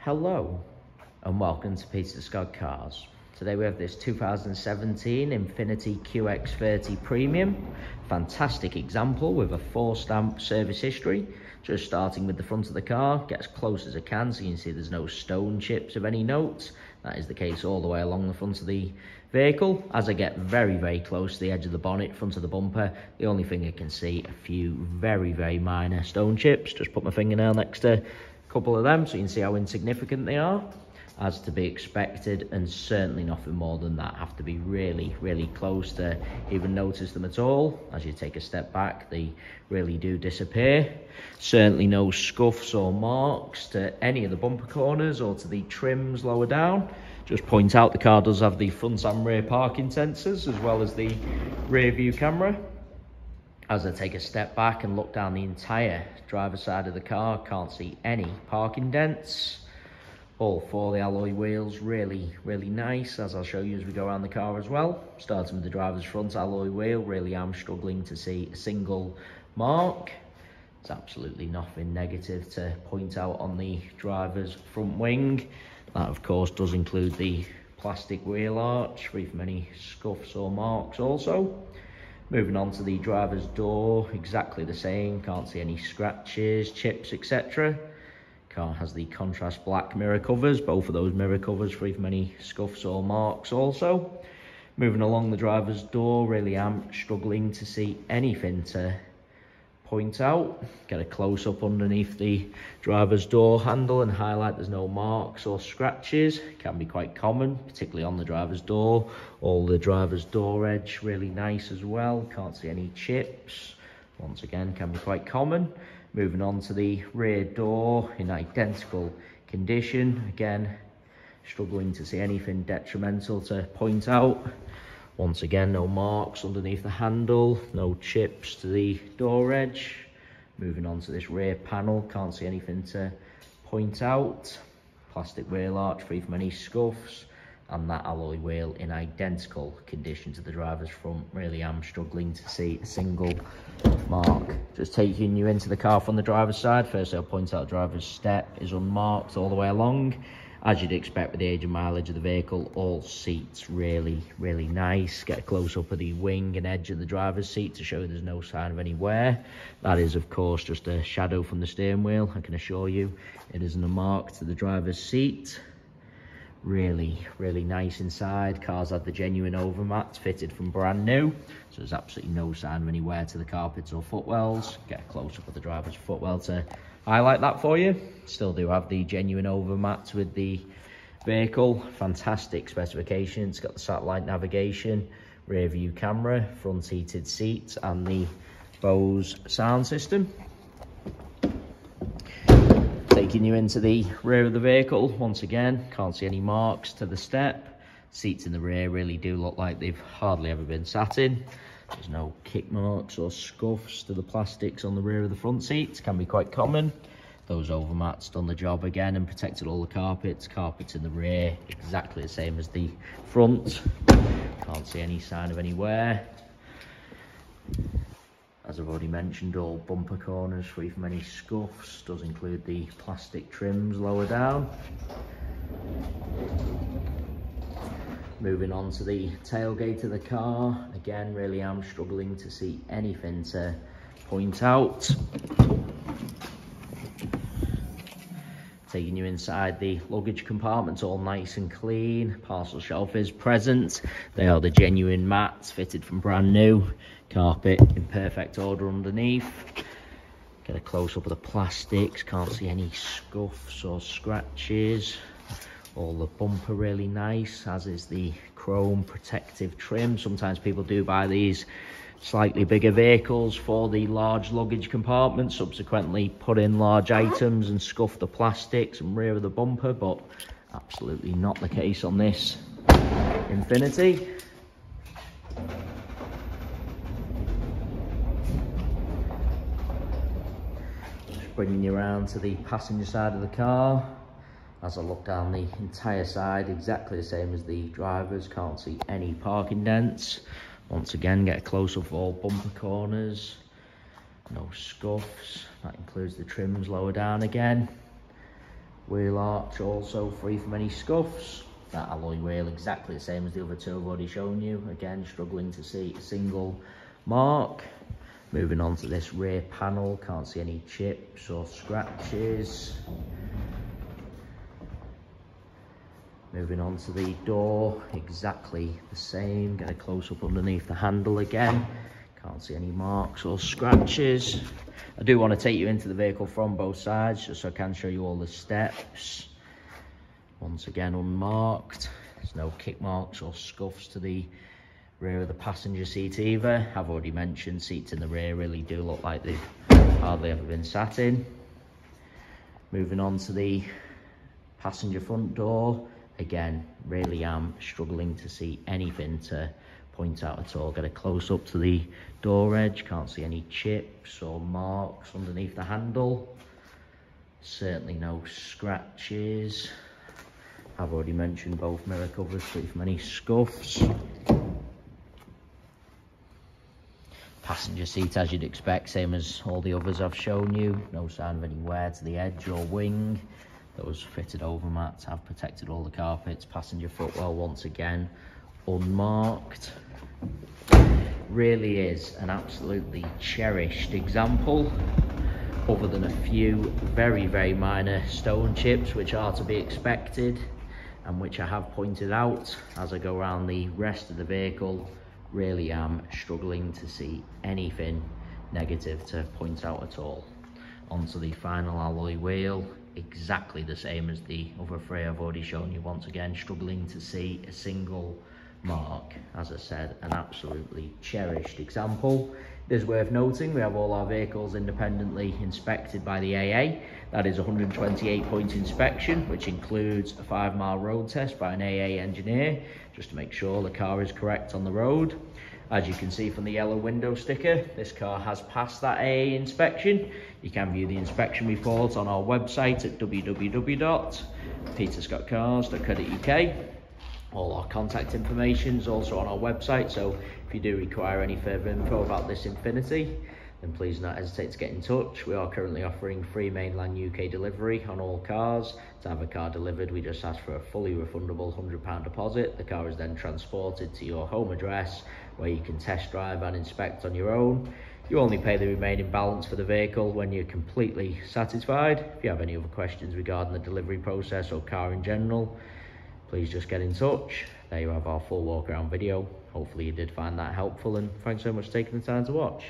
Hello and welcome to Peter Scott Cars. Today we have this 2017 Infiniti QX30 Premium. Fantastic example with a 4-stamp service history. Just starting with the front of the car, get as close as I can so you can see there's no stone chips of any note. That is the case all the way along the front of the vehicle. As I get very close to the edge of the bonnet, front of the bumper, the only thing I can see a few very minor stone chips. Just put my fingernail next to a couple of them so you can see how insignificant they are. As to be expected, and certainly nothing more than that. Have to be really close to even notice them at all. As you take a step back, they really do disappear. Certainly no scuffs or marks to any of the bumper corners or to the trims lower down. Just point out the car does have the front and rear parking sensors as well as the rear view camera. As I take a step back and look down the entire driver's side of the car, can't see any parking dents. All 4 of the alloy wheels really nice, as I'll show you as we go around the car as well. Starting with the driver's front alloy wheel, really am struggling to see a single mark. There's absolutely nothing negative to point out on the driver's front wing. That of course does include the plastic wheel arch, free from any scuffs or marks also. Moving on to the driver's door, exactly the same, can't see any scratches, chips, etc. Car has the contrast black mirror covers, both of those mirror covers free from any scuffs or marks also. Moving along the driver's door, really am struggling to see anything to point out. Get a close-up underneath the driver's door handle and highlight there's no marks or scratches. Can be quite common, particularly on the driver's door. All the driver's door edge really nice as well, can't see any chips. Once again, can be quite common. Moving on to the rear door, in identical condition. Again, struggling to see anything detrimental to point out. Once again, no marks underneath the handle, no chips to the door edge. Moving on to this rear panel, can't see anything to point out. Plastic wheel arch free from any scuffs, and that alloy wheel in identical condition to the driver's front. Really am struggling to see a single mark. Just taking you into the car from the driver's side. First I'll point out driver's step is unmarked all the way along. As you'd expect with the age and mileage of the vehicle, all seats really nice. Get a close-up of the wing and edge of the driver's seat to show there's no sign of any wear. That is of course just a shadow from the steering wheel. I can assure you it isn't a mark to the driver's seat. Really nice inside. Car's had the genuine overmats fitted from brand new, so there's absolutely no sign of any wear to the carpets or footwells. Get a close-up of the driver's footwell to highlight that for you. Still do have the genuine overmats with the vehicle. Fantastic specifications. It's got the satellite navigation, rear view camera, front heated seats and the Bose sound system. Taking you into the rear of the vehicle, once again, can't see any marks to the step. Seats in the rear really do look like they've hardly ever been sat in. There's no kick marks or scuffs to the plastics on the rear of the front seats, can be quite common. Those overmats done the job again and protected all the carpets. Carpets in the rear, exactly the same as the front. Can't see any sign of any wear. As I've already mentioned, all bumper corners free from any scuffs. Does include the plastic trims lower down. Moving on to the tailgate of the car. Again, really am struggling to see anything to point out. Taking you inside the luggage compartment, all nice and clean. Parcel shelf is present. They are the genuine mats fitted from brand new. Carpet in perfect order underneath. Get a close-up of the plastics, can't see any scuffs or scratches. All the bumper really nice, as is the chrome protective trim. Sometimes people do buy these slightly bigger vehicles for the large luggage compartment, subsequently put in large items and scuff the plastics and rear of the bumper, but absolutely not the case on this Infiniti. Bringing you around to the passenger side of the car. As I look down the entire side, exactly the same as the driver's, can't see any parking dents. Once again, get a close-up of all bumper corners. No scuffs. That includes the trims lower down again. Wheel arch also free from any scuffs. That alloy wheel exactly the same as the other two I've already shown you. Again, struggling to see a single mark. Moving on to this rear panel, can't see any chips or scratches. Moving on to the door, exactly the same. Get a close up underneath the handle again. Can't see any marks or scratches. I do want to take you into the vehicle from both sides just so I can show you all the steps. Once again unmarked. There's no kick marks or scuffs to the rear of the passenger seat either. I've already mentioned seats in the rear really do look like they've hardly ever been sat in. Moving on to the passenger front door. Again, really am struggling to see anything to point out at all. Get a close up to the door edge. Can't see any chips or marks underneath the handle. Certainly no scratches. I've already mentioned both mirror covers free from any scuffs. Passenger seat, as you'd expect, same as all the others I've shown you. No sign of any wear to the edge or wing. Those fitted over mats have protected all the carpets. Passenger footwell, once again, unmarked. Really is an absolutely cherished example, other than a few very minor stone chips which are to be expected and which I have pointed out as I go around the rest of the vehicle. Really am struggling to see anything negative to point out at all. Onto the final alloy wheel, exactly the same as the other three I've already shown you. Once again, struggling to see a single mark. As I said, an absolutely cherished example. It is worth noting we have all our vehicles independently inspected by the AA. That is a 128-point inspection, which includes a 5-mile road test by an AA engineer, just to make sure the car is correct on the road. As you can see from the yellow window sticker, this car has passed that AA inspection. You can view the inspection report on our website at www.peterscottcars.co.uk. All our contact information is also on our website, so if you do require any further info about this Infiniti, then please do not hesitate to get in touch. We are currently offering free mainland UK delivery on all cars. To have a car delivered, we just ask for a fully refundable £100 deposit. The car is then transported to your home address, where you can test drive and inspect on your own. You only pay the remaining balance for the vehicle when you're completely satisfied. If you have any other questions regarding the delivery process or car in general, please just get in touch. There you have our full walk around video. Hopefully you did find that helpful, and thanks so much for taking the time to watch.